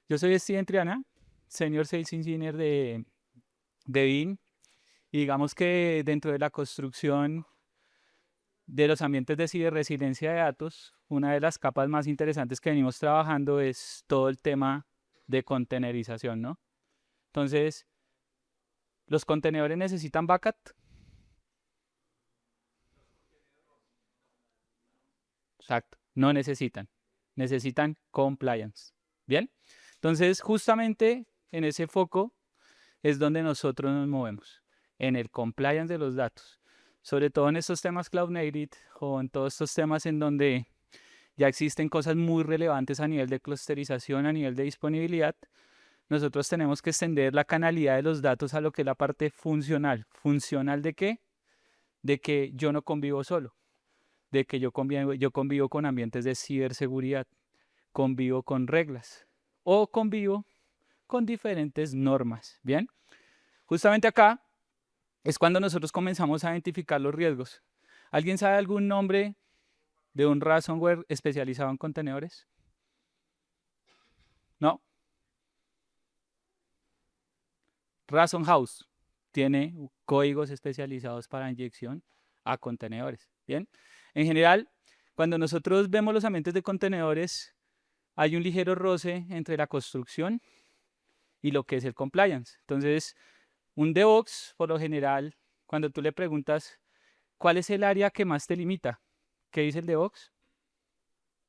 Yo soy Steven Triana, Senior Sales Engineer de BIM, y digamos que dentro de la construcción de los ambientes de ciberresiliencia de datos, una de las capas más interesantes que venimos trabajando es todo el tema de containerización, ¿no? Entonces, ¿los contenedores necesitan backup? Exacto, no necesitan. Necesitan compliance. ¿Bien? Entonces, justamente en ese foco es donde nosotros nos movemos, en el compliance de los datos. Sobre todo en estos temas Cloud Native o en todos estos temas en donde ya existen cosas muy relevantes a nivel de clusterización, a nivel de disponibilidad, nosotros tenemos que extender la canalidad de los datos a lo que es la parte funcional. ¿Funcional de qué? De que yo no convivo solo, de que yo convivo con ambientes de ciberseguridad, convivo con reglas o convivo con diferentes normas. Bien, justamente acá es cuando nosotros comenzamos a identificar los riesgos. ¿Alguien sabe algún nombre de un ransomware especializado en contenedores? No. Ransom House tiene códigos especializados para inyección a contenedores. Bien. En general, cuando nosotros vemos los ambientes de contenedores, hay un ligero roce entre la construcción y lo que es el compliance. Entonces, un DevOps, por lo general, cuando tú le preguntas cuál es el área que más te limita, ¿qué dice el DevOps?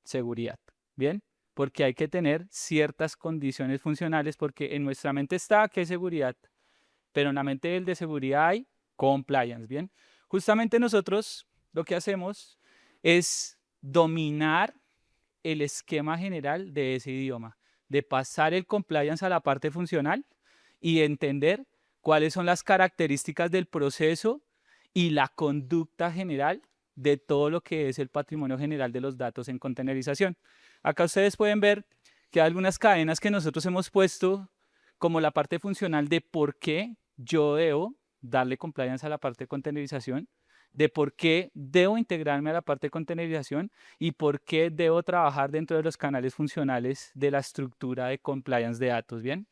Seguridad. Bien, porque hay que tener ciertas condiciones funcionales, porque en nuestra mente está que es seguridad, pero en la mente del de seguridad hay compliance. Bien, justamente nosotros lo que hacemos es dominar el esquema general de ese idioma, de pasar el compliance a la parte funcional y entender cuáles son las características del proceso y la conducta general de todo lo que es el patrimonio general de los datos en containerización. Acá ustedes pueden ver que hay algunas cadenas que nosotros hemos puesto como la parte funcional de por qué yo debo darle compliance a la parte de containerización, de por qué debo integrarme a la parte de containerización y por qué debo trabajar dentro de los canales funcionales de la estructura de compliance de datos. Bien,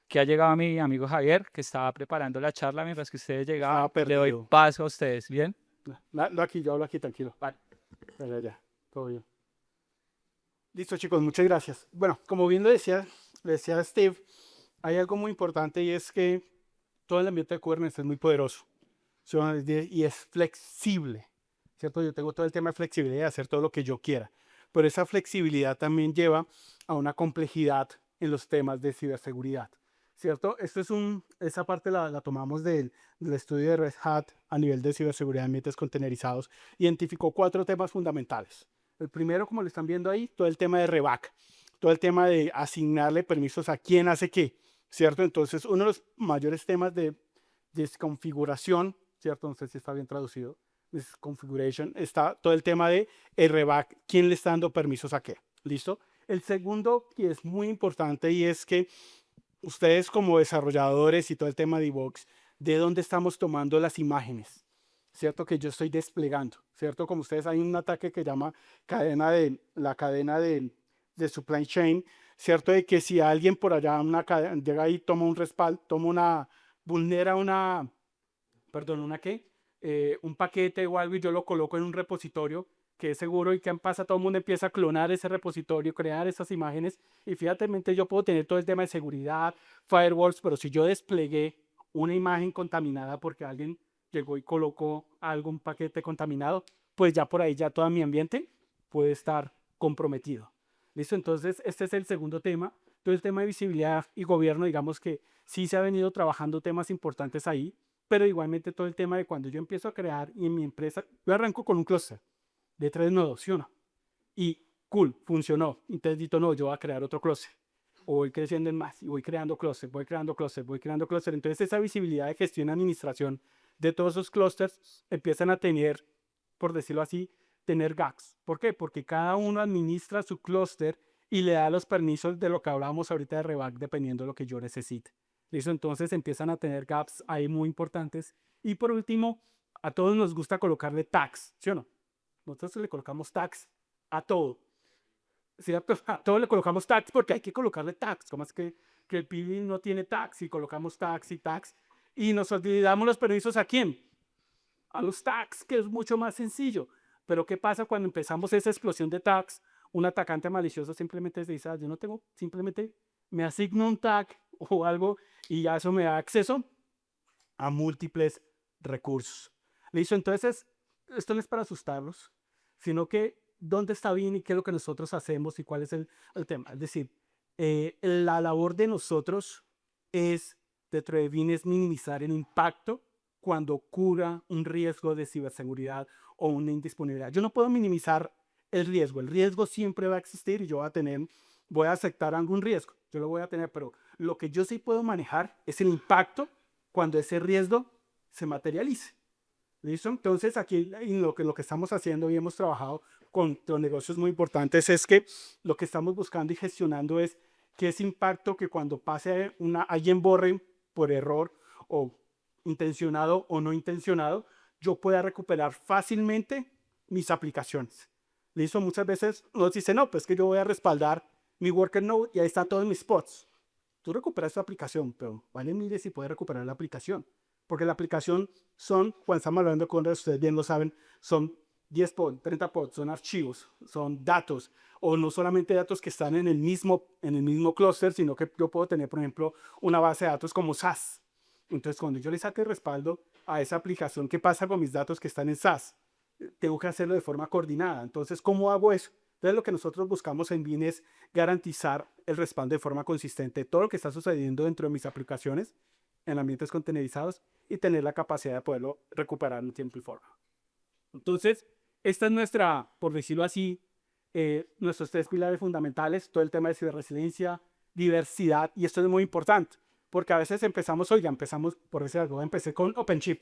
que ha llegado mi amigo Javier, que estaba preparando la charla mientras que ustedes Estaba llegaban. Le doy perdido. paso a ustedes. Bien. Aquí, yo hablo aquí, tranquilo. Vale. Ya, ya, todo bien. Listo, chicos, muchas gracias. Bueno, como bien lo decía Steve, hay algo muy importante y es que todo el ambiente de Kubernetes es muy poderoso, ¿sí? Y es flexible, ¿cierto? Yo tengo todo el tema de flexibilidad de hacer todo lo que yo quiera, pero esa flexibilidad también lleva a una complejidad en los temas de ciberseguridad, ¿cierto? Esa parte la tomamos del estudio de Red Hat a nivel de ciberseguridad de ambientes containerizados. Identificó 4 temas fundamentales. El primero, como lo están viendo ahí, todo el tema de reback, todo el tema de asignarle permisos a quién hace qué, ¿cierto? Entonces, uno de los mayores temas de desconfiguración, ¿cierto? No sé si está bien traducido, desconfiguration, está todo el tema de el reback, quién le está dando permisos a qué, ¿listo? El segundo, que es muy importante, y es que ustedes como desarrolladores y todo el tema de DevOps, ¿de dónde estamos tomando las imágenes? ¿Cierto? Que yo estoy desplegando, ¿cierto? Como ustedes hay un ataque que llama la cadena de supply chain, ¿cierto? De que si alguien por allá llega ahí, toma un respaldo, vulnera perdón, ¿una qué? Un paquete o algo y yo lo coloco en un repositorio que es seguro y que pasa, todo el mundo empieza a clonar ese repositorio, crear esas imágenes y fíjate, yo puedo tener todo el tema de seguridad, firewalls, pero si yo desplegué una imagen contaminada porque alguien llegó y colocó algún paquete contaminado, pues ya por ahí ya todo mi ambiente puede estar comprometido. ¿Listo? Entonces, este es el segundo tema. Todo el tema de visibilidad y gobierno, digamos que sí se ha venido trabajando temas importantes ahí, pero igualmente todo el tema de cuando yo empiezo a crear y en mi empresa, yo arranco con un clúster de 3 nodos, ¿sí o no? Y cool, funcionó. Entonces dito, no, yo voy a crear otro clúster. O voy creciendo en más y voy creando clúster, voy creando clúster, voy creando clúster. Entonces esa visibilidad de gestión y administración de todos esos clústeres empiezan a tener, por decirlo así, tener gaps. ¿Por qué? Porque cada uno administra su clúster y le da los permisos de lo que hablábamos ahorita de reback dependiendo de lo que yo necesite. ¿Listo? Entonces empiezan a tener gaps ahí muy importantes. Y por último, a todos nos gusta colocarle tags, ¿sí o no? Nosotros le colocamos tags a todo. ¿cierto? A todo le colocamos tags porque hay que colocarle tags. ¿Cómo es que el PIB no tiene tags y colocamos tags y tags? Y nos olvidamos los permisos ¿a quién? A los tags, que es mucho más sencillo. Pero ¿qué pasa cuando empezamos esa explosión de tags? Un atacante malicioso simplemente se dice, yo no tengo, simplemente me asigno un tag o algo y ya eso me da acceso a múltiples recursos. ¿Listo? Entonces, esto no es para asustarlos, sino que dónde está bien y qué es lo que nosotros hacemos y cuál es el tema. Es decir, la labor de nosotros es, dentro de BIN, es minimizar el impacto cuando ocurra un riesgo de ciberseguridad o una indisponibilidad. Yo no puedo minimizar el riesgo siempre va a existir y yo voy a aceptar algún riesgo, yo lo voy a tener, pero lo que yo sí puedo manejar es el impacto cuando ese riesgo se materialice. ¿Listo? Entonces aquí lo que estamos haciendo y hemos trabajado con los negocios muy importantes es que lo que estamos buscando y gestionando es que ese impacto que cuando pase alguien borre por error o intencionado o no intencionado, yo pueda recuperar fácilmente mis aplicaciones. ¿Listo? Muchas veces nos dicen, no, pues que yo voy a respaldar mi Worker Node y ahí están todos mis spots. Tú recuperas tu aplicación, pero vale, mire si puede recuperar la aplicación. Porque la aplicación cuando estamos hablando con ustedes bien lo saben, son 10 pods, 30 pods, son archivos, son datos, o no solamente datos que están en el mismo clúster, sino que yo puedo tener, por ejemplo, una base de datos como SAS. Entonces, cuando yo le saque respaldo a esa aplicación, ¿qué pasa con mis datos que están en SAS? Tengo que hacerlo de forma coordinada. Entonces, ¿cómo hago eso? Entonces, lo que nosotros buscamos en BIN es garantizar el respaldo de forma consistente. Todo lo que está sucediendo dentro de mis aplicaciones en ambientes containerizados y tener la capacidad de poderlo recuperar en tiempo y forma. Entonces, esta es nuestra, por decirlo así, nuestros 3 pilares fundamentales, todo el tema de ciberresiliencia, diversidad, y esto es muy importante, porque a veces empezamos, por decir algo, empecé con OpenShift,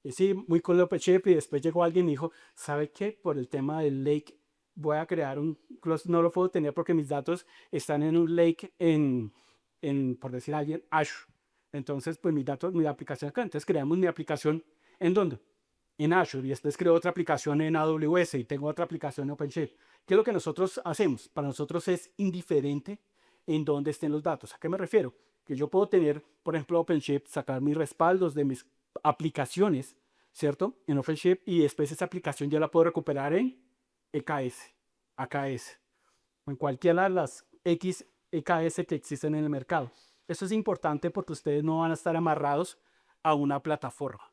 y sí, muy cool OpenShift, y después llegó alguien y dijo, ¿sabe qué? Por el tema del lake, voy a crear no lo puedo tener porque mis datos están en un lake por decir alguien, Azure. Entonces, pues mis datos, mi aplicación acá. Entonces creamos mi aplicación, ¿en dónde? En Azure. Y después creo otra aplicación en AWS y tengo otra aplicación en OpenShift. ¿Qué es lo que nosotros hacemos? Para nosotros es indiferente en dónde estén los datos. ¿A qué me refiero? Que yo puedo tener, por ejemplo, OpenShift, sacar mis respaldos de mis aplicaciones, ¿cierto? En OpenShift, y después esa aplicación ya la puedo recuperar en EKS, AKS, o en cualquiera de las X EKS que existen en el mercado. Eso es importante porque ustedes no van a estar amarrados a una plataforma.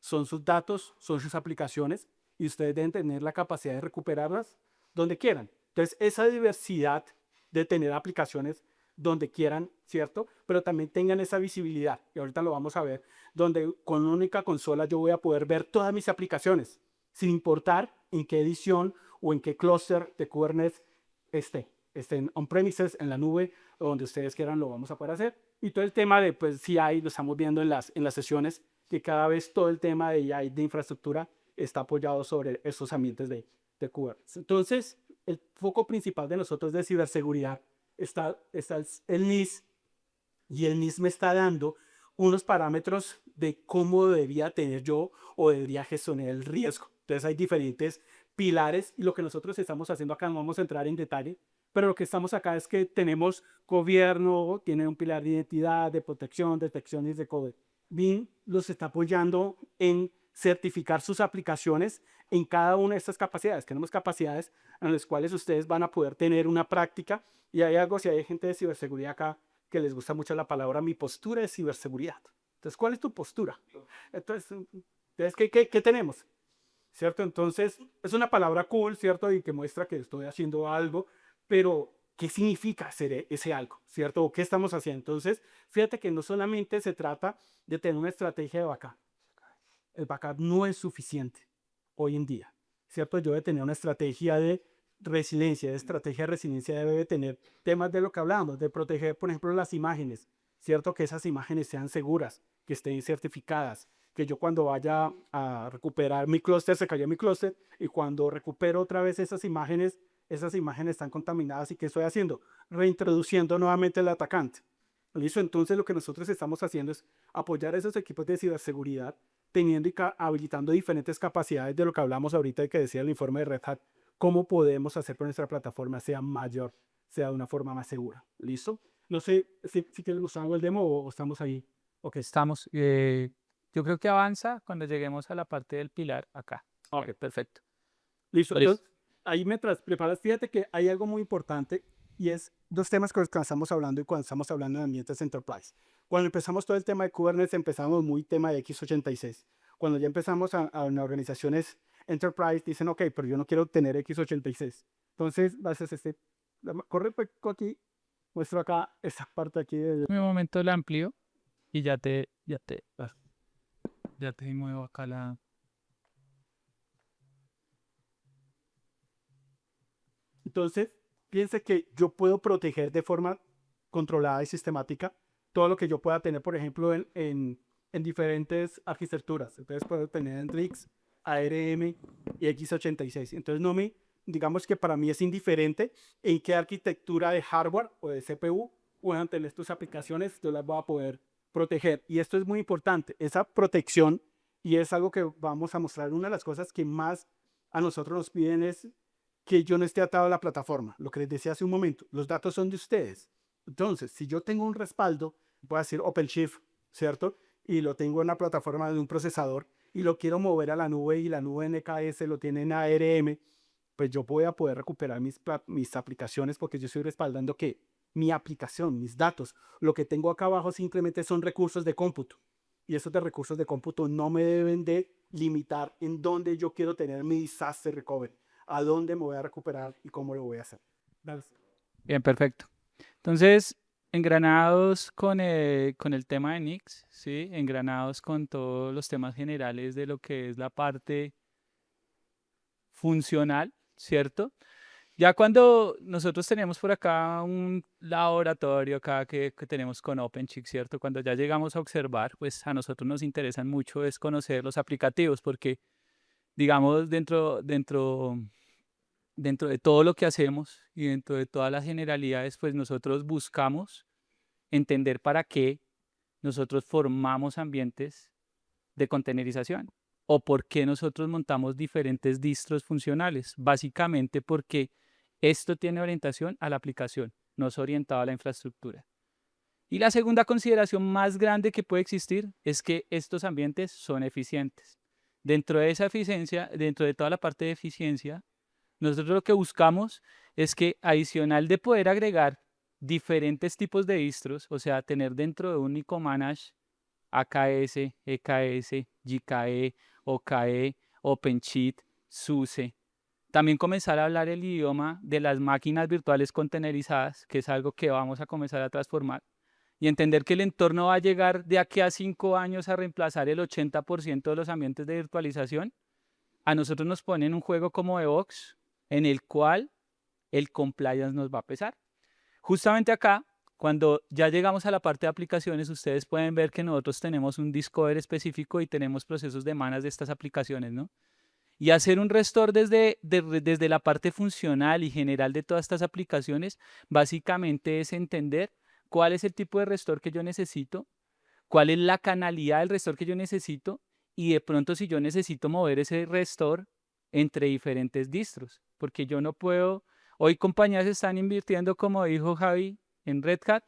Son sus datos, son sus aplicaciones y ustedes deben tener la capacidad de recuperarlas donde quieran. Entonces, esa diversidad de tener aplicaciones donde quieran, ¿cierto? Pero también tengan esa visibilidad, y ahorita lo vamos a ver, donde con una única consola yo voy a poder ver todas mis aplicaciones, sin importar en qué edición o en qué clúster de Kubernetes estén on-premises, en la nube, o donde ustedes quieran, lo vamos a poder hacer. Y todo el tema de, pues, CI, lo estamos viendo en las sesiones, que cada vez todo el tema de AI, de infraestructura, está apoyado sobre estos ambientes de Kubernetes. Entonces, el foco principal de nosotros de ciberseguridad está el NIS, y el NIS me está dando unos parámetros de cómo debería tener yo o debería gestionar el riesgo. Entonces hay diferentes pilares y lo que nosotros estamos haciendo acá, no vamos a entrar en detalle, pero lo que estamos acá es que tenemos gobierno, tiene un pilar de identidad, de protección, detecciones de COVID. BIM los está apoyando en certificar sus aplicaciones en cada una de estas capacidades. Tenemos capacidades en las cuales ustedes van a poder tener una práctica, y hay algo, si hay gente de ciberseguridad acá que les gusta mucho la palabra, mi postura de ciberseguridad. Entonces, ¿cuál es tu postura? Entonces ¿qué tenemos? ¿Cierto? Entonces, es una palabra cool, ¿cierto? Y que muestra que estoy haciendo algo, pero ¿qué significa hacer ese algo? ¿Cierto? ¿O qué estamos haciendo? Entonces, fíjate que no solamente se trata de tener una estrategia de backup. El backup no es suficiente hoy en día, ¿cierto? Yo debo tener una estrategia de resiliencia, de estrategia de resiliencia debe tener temas de lo que hablamos, de proteger, por ejemplo, las imágenes, ¿cierto? Que esas imágenes sean seguras, que estén certificadas, que yo cuando vaya a recuperar mi clúster, se cayó mi clúster, y cuando recupero otra vez esas imágenes están contaminadas, y ¿qué estoy haciendo? Reintroduciendo nuevamente el atacante. ¿Listo? Entonces lo que nosotros estamos haciendo es apoyar a esos equipos de ciberseguridad, teniendo y habilitando diferentes capacidades de lo que hablamos ahorita y que decía el informe de Red Hat, cómo podemos hacer que nuestra plataforma sea mayor, sea de una forma más segura. ¿Listo? No sé si quieres mostrar algo el demo o estamos ahí. Ok, estamos. Yo creo que avanza cuando lleguemos a la parte del pilar acá. Ok, perfecto. Listo. Listo. Entonces, ahí mientras preparas, fíjate que hay algo muy importante y es dos temas con los que estamos hablando y cuando estamos hablando de ambientes enterprise. Cuando empezamos todo el tema de Kubernetes, empezamos muy tema de x86. Cuando ya empezamos en organizaciones enterprise, dicen, ok, pero yo no quiero tener x86. Entonces, haces corre aquí, muestro acá esta parte aquí. Un momento la amplío y ya te muevo acá la. Entonces, piense que yo puedo proteger de forma controlada y sistemática todo lo que yo pueda tener, por ejemplo, en diferentes arquitecturas. Entonces, puedo tener en RIX, ARM y x86. Entonces, digamos que para mí es indiferente en qué arquitectura de hardware o de CPU puedan tener tus aplicaciones, yo las voy a poder proteger. Y esto es muy importante, esa protección, y es algo que vamos a mostrar. Una de las cosas que más a nosotros nos piden es que yo no esté atado a la plataforma. Lo que les decía hace un momento, los datos son de ustedes. Entonces, si yo tengo un respaldo, voy a decir OpenShift, ¿cierto? Y lo tengo en la plataforma de un procesador y lo quiero mover a la nube y la nube NKS lo tiene en ARM, pues yo voy a poder recuperar mis aplicaciones porque yo estoy respaldando que mi aplicación, mis datos, lo que tengo acá abajo simplemente son recursos de cómputo. Y esos de recursos de cómputo no me deben de limitar en dónde yo quiero tener mi disaster recovery, a dónde me voy a recuperar y cómo lo voy a hacer. Gracias. Bien, perfecto. Entonces, engranados con el tema de Nix, ¿sí? Engranados con todos los temas generales de lo que es la parte funcional, ¿cierto? Ya cuando nosotros tenemos por acá un laboratorio acá que tenemos con OpenShift, ¿cierto? Cuando ya llegamos a observar, pues a nosotros nos interesan mucho es conocer los aplicativos, porque digamos dentro de todo lo que hacemos y dentro de todas las generalidades, pues nosotros buscamos entender para qué nosotros formamos ambientes de containerización o por qué nosotros montamos diferentes distros funcionales. Básicamente porque esto tiene orientación a la aplicación, no es orientado a la infraestructura. Y la segunda consideración más grande que puede existir es que estos ambientes son eficientes. Dentro de esa eficiencia, dentro de toda la parte de eficiencia, nosotros lo que buscamos es que adicional de poder agregar diferentes tipos de distros, o sea, tener dentro de un único manage AKS, EKS, GKE, OKE, OpenShift, SUSE. También comenzar a hablar el idioma de las máquinas virtuales containerizadas, que es algo que vamos a comenzar a transformar, y entender que el entorno va a llegar de aquí a 5 años a reemplazar el 80% de los ambientes de virtualización. A nosotros nos ponen un juego como DevOps en el cual el compliance nos va a pesar. Justamente acá, cuando ya llegamos a la parte de aplicaciones, ustedes pueden ver que nosotros tenemos un discover específico y tenemos procesos de manas de estas aplicaciones, ¿no? Y hacer un restore desde la parte funcional y general de todas estas aplicaciones, básicamente es entender cuál es el tipo de restore que yo necesito, cuál es la canalidad del restore que yo necesito y de pronto si yo necesito mover ese restore entre diferentes distros, porque yo no puedo, hoy compañías están invirtiendo, como dijo Javi, en Red Hat,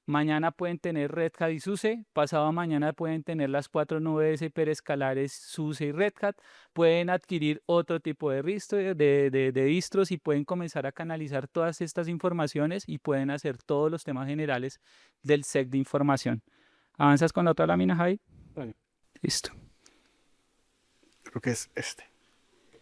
mañana pueden tener Red Hat y SUSE, pasado mañana pueden tener las 4 nubes hiperescalares SUSE y Red Hat, pueden adquirir otro tipo de distros y pueden comenzar a canalizar todas estas informaciones y pueden hacer todos los temas generales del SEC de información. ¿Avanzas con la otra lámina, Javi? Vale. Listo. Creo que es este.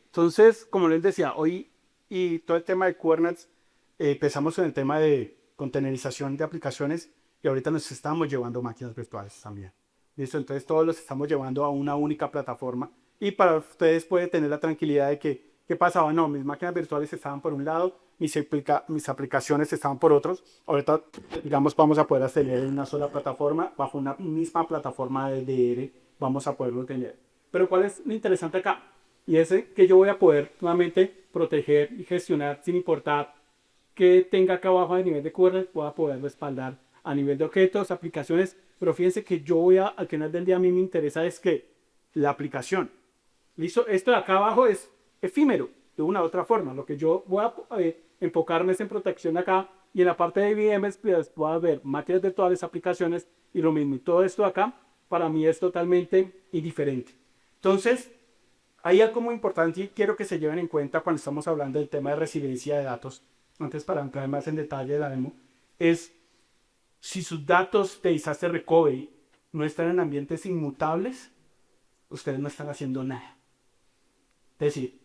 Entonces, como les decía, hoy y todo el tema de Kubernetes, empezamos en el tema de containerización de aplicaciones y ahorita nos estamos llevando máquinas virtuales también. ¿Listo? Entonces todos los estamos llevando a una única plataforma y para ustedes puede tener la tranquilidad de que, ¿qué pasaba? No, mis máquinas virtuales estaban por un lado, mis aplicaciones estaban por otros. Ahorita, digamos, vamos a poder tener en una sola plataforma, bajo una misma plataforma de DR, vamos a poderlo tener. Pero ¿cuál es lo interesante acá? Y es que yo voy a poder nuevamente proteger y gestionar sin importar que tenga acá abajo a nivel de Kubernetes, voy a poder respaldar a nivel de objetos, aplicaciones, pero fíjense que al final del día a mí me interesa es que la aplicación, ¿listo? Esto de acá abajo es efímero, de una u otra forma. Lo que yo voy a enfocarme es en protección acá, y en la parte de IBM pues, voy a ver máquinas virtuales, aplicaciones y lo mismo. Y todo esto acá para mí es totalmente indiferente. Entonces, hay algo muy importante y quiero que se lleven en cuenta cuando estamos hablando del tema de resiliencia de datos. Antes, para entrar más en detalle de la demo, es si sus datos de disaster recovery no están en ambientes inmutables, ustedes no están haciendo nada. Es decir,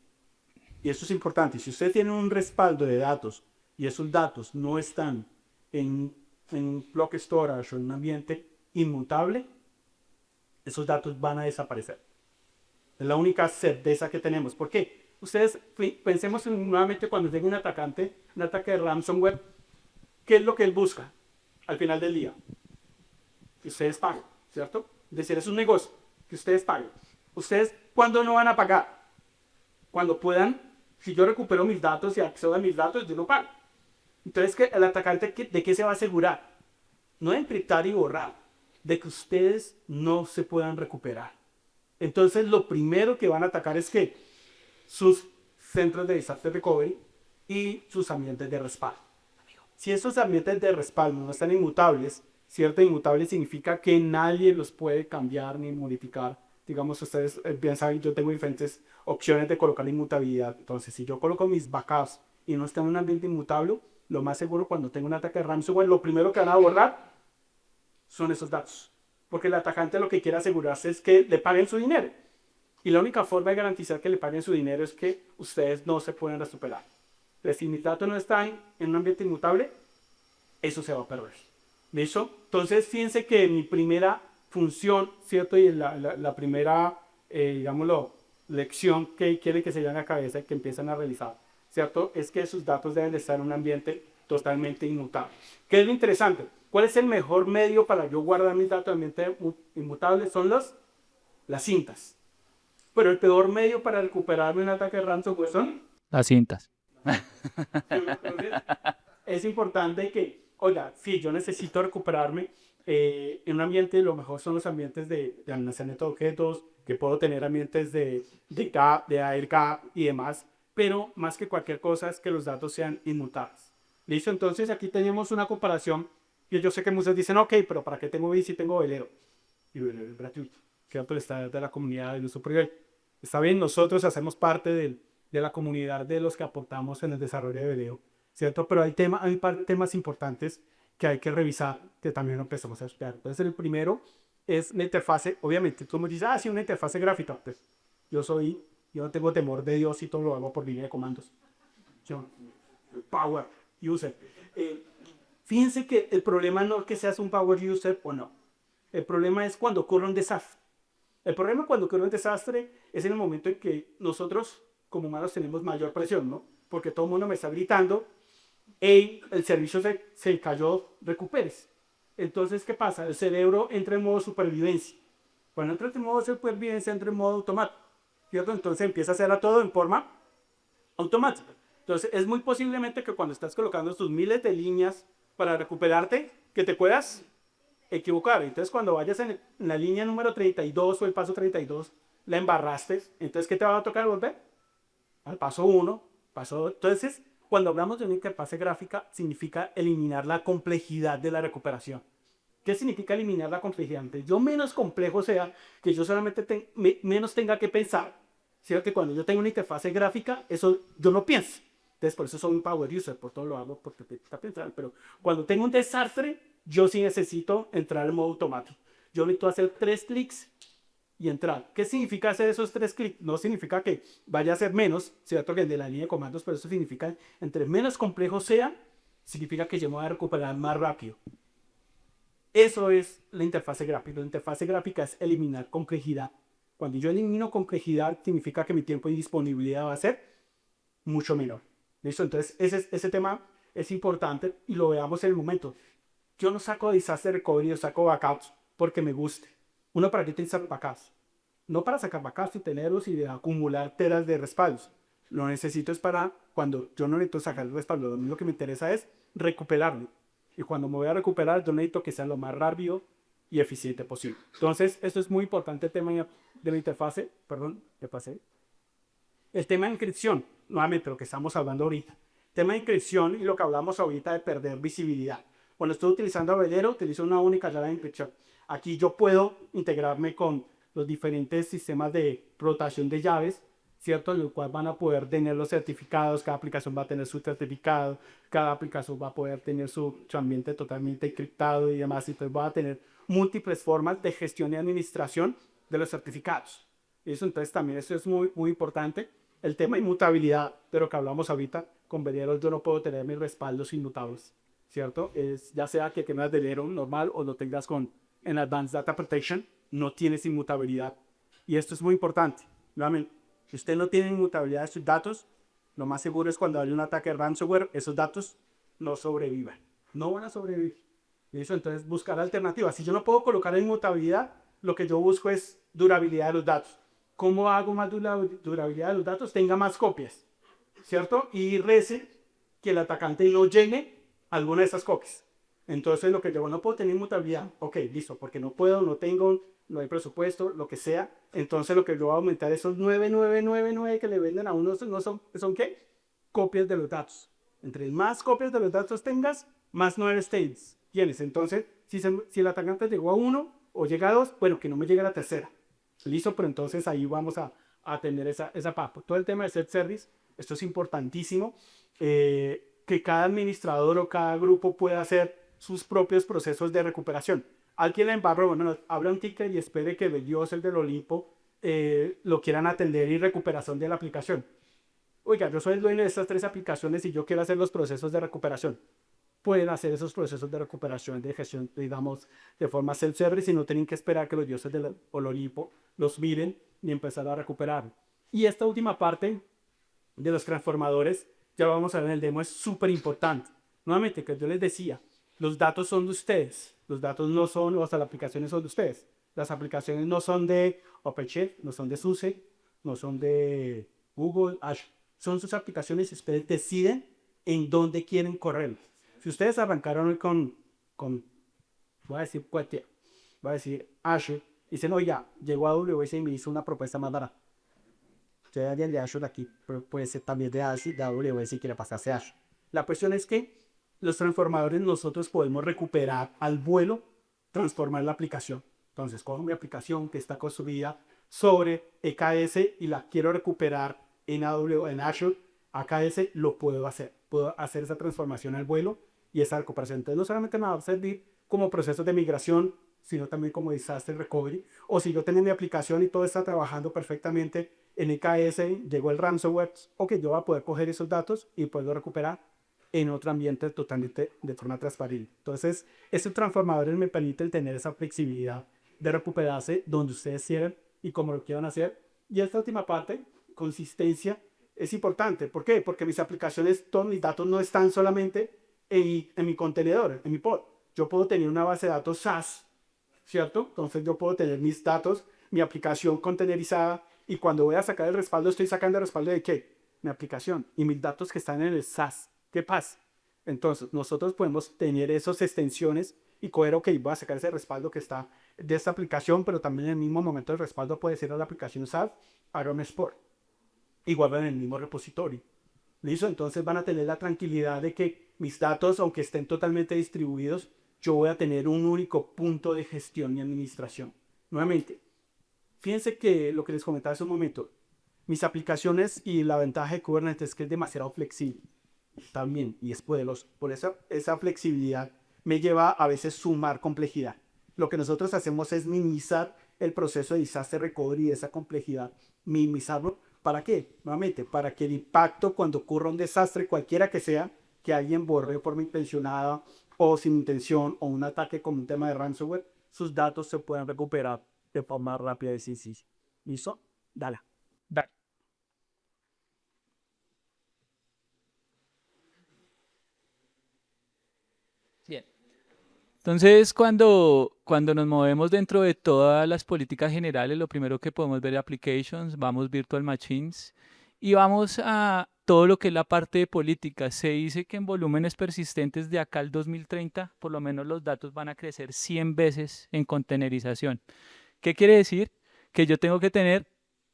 y esto es importante, si ustedes tienen un respaldo de datos y esos datos no están en block storage o en un ambiente inmutable, esos datos van a desaparecer. Es la única certeza que tenemos. ¿Por qué? Ustedes pensemos nuevamente cuando llega un atacante, un ataque de ransomware, ¿qué es lo que él busca al final del día? Que ustedes paguen, ¿cierto? Es decir, es un negocio, que ustedes paguen. ¿Ustedes cuándo no van a pagar? Cuando puedan. Si yo recupero mis datos y accedo a mis datos, yo no pago. Entonces, el atacante, ¿de qué se va a asegurar? No de encriptar y borrar, de que ustedes no se puedan recuperar. Entonces, lo primero que van a atacar es que sus centros de disaster recovery y sus ambientes de respaldo. Si esos ambientes de respaldo no están inmutables, cierto, inmutable significa que nadie los puede cambiar ni modificar. Digamos, ustedes bien saben, yo tengo diferentes opciones de colocar inmutabilidad. Entonces, si yo coloco mis backups y no están en un ambiente inmutable, lo más seguro cuando tengo un ataque de ransomware, lo primero que van a borrar son esos datos. Porque el atacante lo que quiere asegurarse es que le paguen su dinero. Y la única forma de garantizar que le paguen su dinero es que ustedes no se puedan recuperar. Entonces, si mis datos no están en un ambiente inmutable, eso se va a perder. ¿Listo? Entonces, fíjense que mi primera función, ¿cierto? Y la primera, digámoslo, lección que quieren que se lleven a la cabeza y que empiezan a realizar, ¿cierto? Es que sus datos deben de estar en un ambiente totalmente inmutable. ¿Qué es lo interesante? ¿Cuál es el mejor medio para yo guardar mis datos en ambiente inmutable? Son las cintas. Pero el peor medio para recuperarme un ataque de ransomware son Las cintas. entonces, es importante que, oiga, sí, yo necesito recuperarme en un ambiente, lo mejor son los ambientes de almacenamiento de objetos, que puedo tener ambientes de ARK y demás, pero más que cualquier cosa es que los datos sean inmutables. ¿Listo? Entonces aquí tenemos una comparación, y yo sé que muchos dicen, ok, pero ¿para qué tengo bici si tengo velero? Y velero es gratuito, ¿cierto? Está de la comunidad de uso privado. Está bien, nosotros hacemos parte de la comunidad de los que aportamos en el desarrollo de velero, ¿cierto? Pero hay temas importantes que hay que revisar, que también empezamos a estudiar. Entonces, el primero es la interfase. Obviamente, tú me dices, sí, una interfase gráfica. Pues, yo no tengo temor de Dios y todo lo hago por línea de comandos. Yo, power user. Fíjense que el problema no es que seas un power user o no. El problema es cuando ocurre un desastre. El problema cuando ocurre un desastre es en el momento en que nosotros, como humanos, tenemos mayor presión, ¿no? Porque todo el mundo me está gritando, hey, el servicio se cayó, recuperes. Entonces, ¿qué pasa? El cerebro entra en modo supervivencia. Cuando entra en modo supervivencia, entra en modo automático, ¿cierto? Entonces empieza a hacer a todo en forma automática. Entonces, es muy posiblemente que cuando estás colocando tus miles de líneas para recuperarte, que te puedas equivocar. Entonces, cuando vayas en la línea número 32 o el paso 32, la embarraste. Entonces, ¿qué te va a tocar volver? Al paso 1, paso 2. Entonces, cuando hablamos de una interfase gráfica, significa eliminar la complejidad de la recuperación. ¿Qué significa eliminar la complejidad? Entonces, yo menos complejo sea, que yo solamente menos tenga que pensar. ¿Cierto? Que cuando yo tengo una interfase gráfica, eso yo no pienso. Entonces, por eso soy un power user, por todo lo hago porque está pensando. Pero cuando tengo un desastre, yo sí necesito entrar en modo automático. Yo necesito hacer 3 clics y entrar. ¿Qué significa hacer esos 3 clics? No significa que vaya a ser menos, ¿cierto? Que de la línea de comandos, pero eso significa, entre menos complejo sea, significa que yo me voy a recuperar más rápido. Eso es la interfase gráfica. La interfase gráfica es eliminar complejidad. Cuando yo elimino complejidad, significa que mi tiempo de disponibilidad va a ser mucho menor. ¿Listo? Entonces, ese tema es importante y lo veamos en el momento. Yo no saco disaster recovery, yo saco backups porque me guste. Uno, ¿para qué utilizar backups? No para sacar backups y tenerlos y de acumular teras de respaldos. Lo necesito es para cuando yo no necesito sacar el respaldo. Lo que me interesa es recuperarlo. Y cuando me voy a recuperar, yo necesito que sea lo más rápido y eficiente posible. Entonces, esto es muy importante, el tema de la interfase. Perdón, ¿qué pasé? El tema de encripción. nuevamente lo que estamos hablando ahorita. Tema de encripción y lo que hablamos ahorita de perder visibilidad. Cuando estoy utilizando Velero, utilizo una única llave de encripción. Aquí yo puedo integrarme con los diferentes sistemas de rotación de llaves, ¿cierto? En el cual van a poder tener los certificados, cada aplicación va a tener su certificado, cada aplicación va a poder tener su ambiente totalmente encriptado y demás. Entonces va a tener múltiples formas de gestión y administración de los certificados. Eso, entonces también eso es muy, muy importante. El tema de inmutabilidad, de lo que hablamos ahorita, con Velero yo no puedo tener mis respaldos inmutables, ¿cierto? Ya sea que tengas Velero normal o lo tengas en Advanced Data Protection, no tienes inmutabilidad. Y esto es muy importante. Nuevamente, si usted no tiene inmutabilidad de sus datos, lo más seguro es cuando haya un ataque de ransomware, esos datos no sobrevivan. No van a sobrevivir. Y eso, entonces, buscar alternativas. Si yo no puedo colocar inmutabilidad, lo que yo busco es durabilidad de los datos. ¿Cómo hago más durabilidad de los datos? Tenga más copias, ¿cierto? Y rece que el atacante no llene alguna de esas copias. Entonces, lo que yo no puedo tener inmutabilidad, ok, listo, porque no puedo, no tengo, no hay presupuesto, lo que sea. Entonces, lo que yo voy a aumentar esos 9999 que le venden a uno, ¿son qué? Copias de los datos. Entre más copias de los datos tengas, más 9 states tienes. Entonces, si el atacante llegó a 1 o llega a 2, bueno, que no me llegue a la tercera. Listo, pero entonces ahí vamos a tener esa papa. Todo el tema de self-service, esto es importantísimo, que cada administrador o cada grupo pueda hacer sus propios procesos de recuperación. Alguien la embarró, bueno, abra un ticket y espere que el Dios, el del Olimpo, lo quieran atender y recuperación de la aplicación. Oiga, yo soy el dueño de estas 3 aplicaciones y yo quiero hacer los procesos de recuperación. Pueden hacer esos procesos de recuperación, de gestión, digamos, de forma self-service y no tienen que esperar que los dioses del Olimpo los miren y empezar a recuperar. Y esta última parte de los transformadores, ya lo vamos a ver en el demo, es súper importante. Nuevamente, que yo les decía, los datos son de ustedes. Los datos no son, o sea, las aplicaciones son de ustedes. Las aplicaciones no son de OpenShift, no son de SUSE, no son de Google, Azure. Son sus aplicaciones y ustedes deciden en dónde quieren correrlas. Si ustedes arrancaron hoy con voy a decir cualquier, voy a decir Azure, y dicen, oye, llegó a AWS y me hizo una propuesta más barata. Usted alguien de Azure aquí, pero puede ser también de AWS si quiere pasarse a Azure. La cuestión es que los transformadores nosotros podemos recuperar al vuelo, transformar la aplicación. Entonces, cojo mi aplicación que está construida sobre EKS y la quiero recuperar en Azure, AKS, lo puedo hacer. Puedo hacer esa transformación al vuelo y esa recuperación. Entonces, no solamente me va a servir como proceso de migración, sino también como disaster recovery. O si yo tengo mi aplicación y todo está trabajando perfectamente en EKS, llegó el ransomware, ok, yo voy a poder coger esos datos y puedo recuperar en otro ambiente totalmente de forma transparente. Entonces, estos transformadores me permiten tener esa flexibilidad de recuperarse donde ustedes quieran y como lo quieran hacer. Y esta última parte, consistencia, es importante. ¿Por qué? Porque mis aplicaciones, todos mis datos no están solamente en mi contenedor, en mi pod. Yo puedo tener una base de datos SaaS, ¿cierto? Entonces yo puedo tener mis datos, mi aplicación contenerizada y cuando voy a sacar el respaldo, estoy sacando el respaldo de ¿qué? Mi aplicación y mis datos que están en el SaaS. ¿Qué pasa? Entonces nosotros podemos tener esas extensiones y coger, ok, voy a sacar ese respaldo que está de esta aplicación, pero también en el mismo momento el respaldo puede ser a la aplicación SaaS, Arom Sport. Igual en el mismo repositorio. ¿Listo? Entonces van a tener la tranquilidad de que mis datos, aunque estén totalmente distribuidos, yo voy a tener un único punto de gestión y administración. Nuevamente, fíjense que lo que les comentaba hace un momento, mis aplicaciones y la ventaja de Kubernetes es que es demasiado flexible también y es poderoso. Por eso esa flexibilidad me lleva a veces sumar complejidad. Lo que nosotros hacemos es minimizar el proceso de disaster recovery, esa complejidad, minimizarlo. ¿Para qué? Nuevamente, para que el impacto cuando ocurra un desastre, cualquiera que sea, que alguien borre de forma intencionada o sin intención o un ataque con un tema de ransomware, sus datos se puedan recuperar de forma rápida y sencilla. ¿Listo? Dale. Dale. Bien. Entonces, cuando nos movemos dentro de todas las políticas generales, lo primero que podemos ver es applications, vamos virtual machines y vamos a todo lo que es la parte de política. Se dice que en volúmenes persistentes de acá al 2030, por lo menos los datos van a crecer 100 veces en containerización. ¿Qué quiere decir? Que yo tengo que tener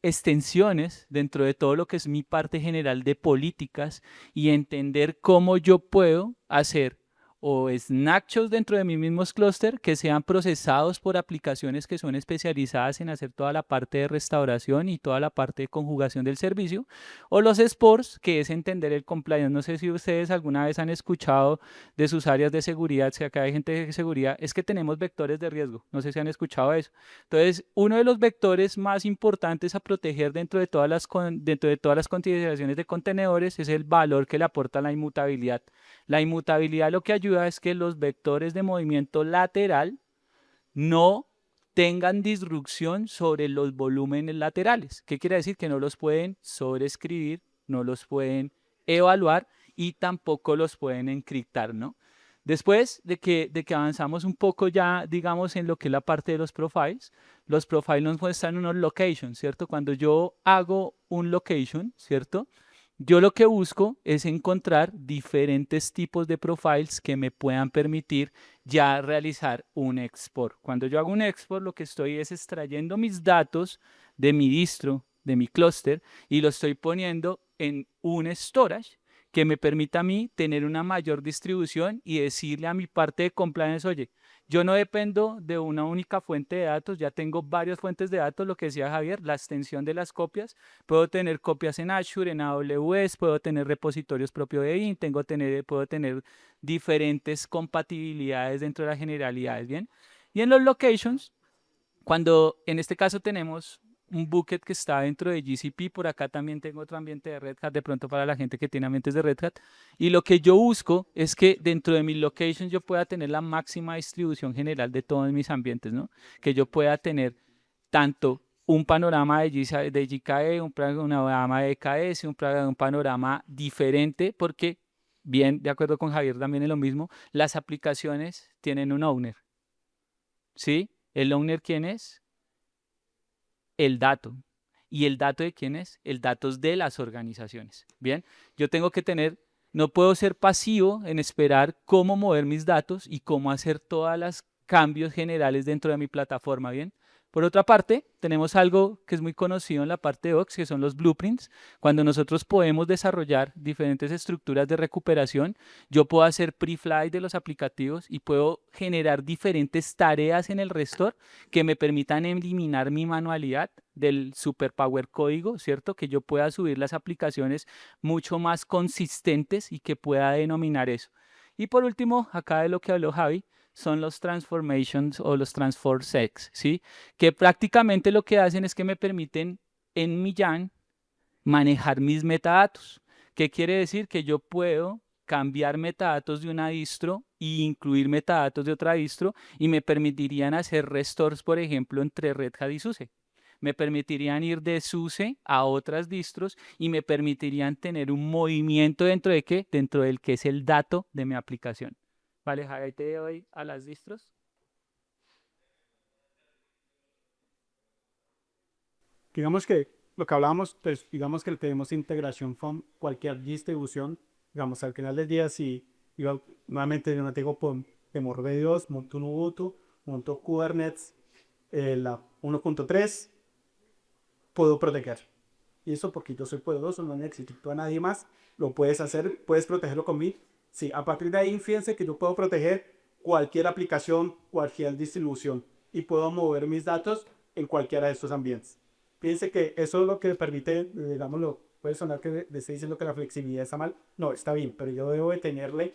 extensiones dentro de todo lo que es mi parte general de políticas y entender cómo yo puedo hacer o snapshots dentro de mis mismos clúster que sean procesados por aplicaciones que son especializadas en hacer toda la parte de restauración y toda la parte de conjugación del servicio, o los sports, que es entender el compliance. No sé si ustedes alguna vez han escuchado de sus áreas de seguridad, si acá hay gente de seguridad, es que tenemos vectores de riesgo. No sé si han escuchado eso. Entonces, uno de los vectores más importantes a proteger dentro de todas las consideraciones de contenedores es el valor que le aporta la inmutabilidad. La inmutabilidad lo que ayuda es que los vectores de movimiento lateral no tengan disrupción sobre los volúmenes laterales. ¿Qué quiere decir? Que no los pueden sobreescribir, no los pueden evaluar y tampoco los pueden encriptar, ¿no? Después de que avanzamos un poco ya, digamos, en lo que es la parte de los profiles nos muestran unos locations, ¿cierto? Cuando yo hago un location, ¿cierto? Yo lo que busco es encontrar diferentes tipos de profiles que me puedan permitir ya realizar un export. Cuando yo hago un export, lo que estoy es extrayendo mis datos de mi distro, de mi clúster, y lo estoy poniendo en un storage que me permita a mí tener una mayor distribución y decirle a mi parte de compliance, oye, yo no dependo de una única fuente de datos, ya tengo varias fuentes de datos, lo que decía Javier, la extensión de las copias. Puedo tener copias en Azure, en AWS, puedo tener repositorios propios de INT, puedo tener diferentes compatibilidades dentro de las generalidades, ¿bien? Y en los locations, cuando en este caso tenemos un bucket que está dentro de GCP, por acá también tengo otro ambiente de Red Hat, de pronto para la gente que tiene ambientes de Red Hat, y lo que yo busco es que dentro de mis locations yo pueda tener la máxima distribución general de todos mis ambientes, ¿no? Que yo pueda tener tanto un panorama de GKE, un panorama de EKS, un panorama diferente, porque, bien, de acuerdo con Javier también es lo mismo, las aplicaciones tienen un owner, ¿sí? ¿El owner quién es? El dato. ¿Y el dato de quién es? El dato es de las organizaciones. Bien, yo tengo que tener, no puedo ser pasivo en esperar cómo mover mis datos y cómo hacer todos los cambios generales dentro de mi plataforma. Bien, por otra parte, tenemos algo que es muy conocido en la parte de Ox, que son los blueprints. Cuando nosotros podemos desarrollar diferentes estructuras de recuperación, yo puedo hacer pre-flight de los aplicativos y puedo generar diferentes tareas en el restore que me permitan eliminar mi manualidad del superpower código, ¿cierto? Que yo pueda subir las aplicaciones mucho más consistentes y que pueda denominar eso. Y por último, acá de lo que habló Javi, son los transformations o los transform sets, ¿sí? Que prácticamente lo que hacen es que me permiten en mi YAN manejar mis metadatos. ¿Qué quiere decir? Que yo puedo cambiar metadatos de una distro e incluir metadatos de otra distro y me permitirían hacer restores, por ejemplo, entre Red Hat y SUSE. Me permitirían ir de SUSE a otras distros y me permitirían tener un movimiento dentro de qué? Dentro del que es el dato de mi aplicación. Vale, Javi, ahí te doy a las distros. Digamos que lo que hablábamos, pues digamos que tenemos integración con cualquier distribución. Digamos, al final del día, si yo nuevamente yo no tengo temor de Dios, monto un Ubuntu, monto Kubernetes, la 1.3, puedo proteger. Y eso porque yo soy poderoso, no necesito a nadie más. Lo puedes hacer, puedes protegerlo conmigo. Sí, a partir de ahí, fíjense que yo puedo proteger cualquier aplicación, cualquier distribución y puedo mover mis datos en cualquiera de estos ambientes. Fíjense que eso es lo que permite, digámoslo, puede sonar que le estoy diciendo que la flexibilidad está mal. No, está bien, pero yo debo de tenerle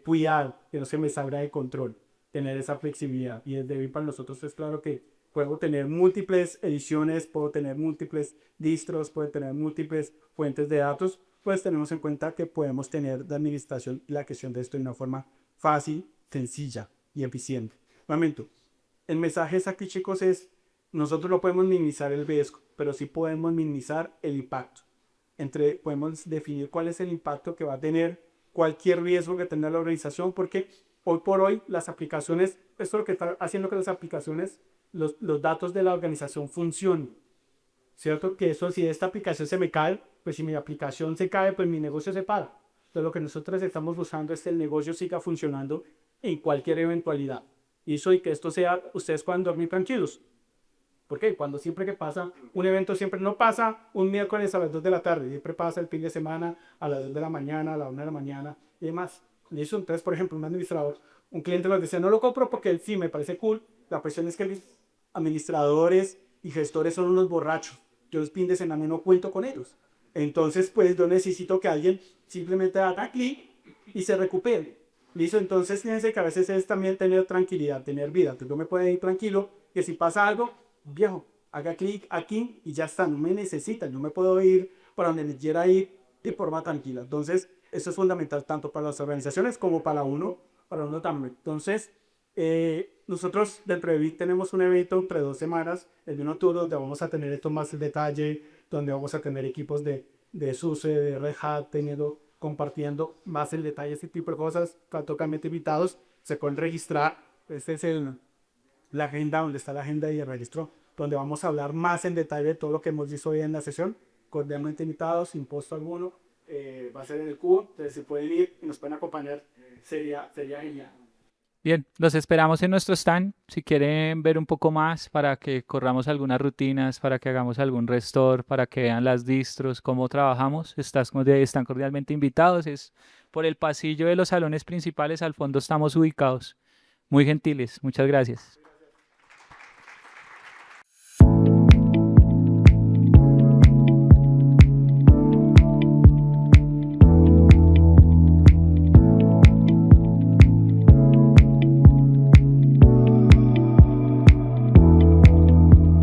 cuidado, que no se me salga de control, tener esa flexibilidad. Y desde para nosotros es claro que puedo tener múltiples ediciones, puedo tener múltiples distros, puedo tener múltiples fuentes de datos, pues tenemos en cuenta que podemos tener la administración y la gestión de esto de una forma fácil, sencilla y eficiente. Nuevamente, el mensaje aquí, chicos, es nosotros no podemos minimizar el riesgo, pero sí podemos minimizar el impacto. Podemos definir cuál es el impacto que va a tener cualquier riesgo que tenga la organización, porque hoy por hoy las aplicaciones, esto es lo que está haciendo que las aplicaciones, los datos de la organización funcionen. ¿Cierto? Que eso, si esta aplicación se me cae, pues si mi aplicación se cae, pues mi negocio se para. Entonces lo que nosotros estamos buscando es que el negocio siga funcionando en cualquier eventualidad. Y eso y que esto sea, ustedes puedan dormir tranquilos. ¿Por qué? Cuando siempre que pasa un evento, siempre no pasa un miércoles a las 2 de la tarde, siempre pasa el fin de semana a las 2 de la mañana, a la 1 de la mañana y demás. Listo, entonces, por ejemplo, un administrador, un cliente nos decía, no lo compro porque sí, me parece cool. La cuestión es que los administradores y gestores son unos borrachos. Yo los fin de semana no cuento con ellos. Entonces, pues yo necesito que alguien simplemente haga clic y se recupere. Listo, entonces fíjense que a veces es también tener tranquilidad, tener vida. Entonces yo me puedo ir tranquilo, que si pasa algo, viejo, haga clic aquí y ya está, no me necesitan, yo me puedo ir para donde me quiera ir de forma tranquila. Entonces, eso es fundamental tanto para las organizaciones como para uno también. Entonces, nosotros dentro de Bit tenemos un evento entre 2 semanas, el de uno tour, donde vamos a tener esto más en detalle, donde vamos a tener equipos de SUSE, de Red Hat, compartiendo más en detalle este tipo de cosas, totalmente invitados, se pueden registrar, este es la agenda, donde está la agenda y el registro, donde vamos a hablar más en detalle de todo lo que hemos visto hoy en la sesión, cordialmente invitados, sin costo alguno, va a ser en el cubo, entonces si pueden ir y nos pueden acompañar, sería genial. Bien, los esperamos en nuestro stand. Si quieren ver un poco más para que corramos algunas rutinas, para que hagamos algún restore, para que vean las distros, cómo trabajamos, están cordialmente invitados. Es por el pasillo de los salones principales, al fondo estamos ubicados. Muy gentiles, muchas gracias.